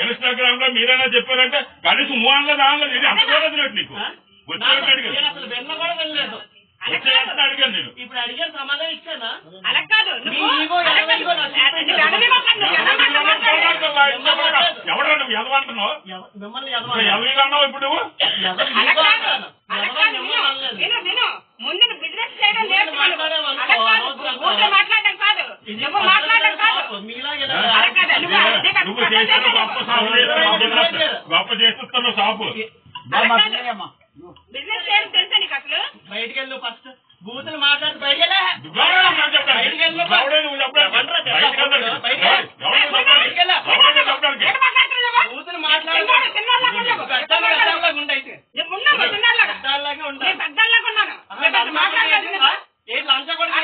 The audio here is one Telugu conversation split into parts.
ఇన్స్టాగ్రామ్ లో మీరైనా చెప్పారంటే కనీసం మూలంలో రాలేదు ఇది అంతలేదు నీకు వచ్చేటట్టు అడిగాను అసలు వెన్న కూడా వెళ్ళలేదు వచ్చేటట్టు అడిగాను నేను ఇప్పుడు అడిగాను సమాధానం ఇచ్చానా అలా కాదు ఎవరు నువ్వు ఎదవంటున్నావు మిమ్మల్ని ఎవరికన్నావు ఇప్పుడు నువ్వు ముందు బిజినెస్ చేయడం మాట్లాడడం కాదు నువ్వు మాట్లాడడం కాదు నువ్వు చేసిన గొప్ప చేస్తున్నావు షాపు బిజినెస్ చేయడం తెలుసా నీకు అసలు బయటికి వెళ్ళు ఫస్ట్ బూతులు మాట్లాడి బయటికి బూతులు ఏ లంచ కూడా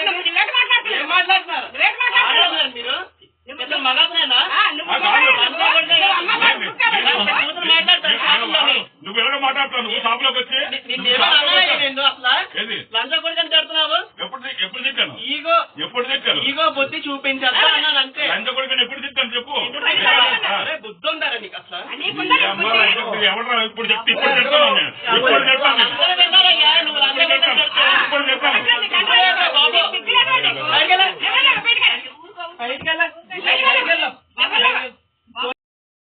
ఏం మాట్లాడుతున్నారు మీరు మగనేనా నువ్వు ఎలా మాట్లాడుతావు నువ్వు షాపులోకి వచ్చి అసలు లంచ కూడా తిడుతున్నావు ఎప్పుడు తిట్టాను ఎప్పుడు తిట్టాను ఈగో బుద్ధి చూపించాను అన్నాను అంతే లంచ కూడా ఎప్పుడు తిట్టాను చెప్పు బుద్ధి ఉండారా నీకు అసలు ఎవరు ఇప్పుడు చెప్తే ఇప్పుడు చెప్తాను నేను ఇప్పుడు చెప్తాను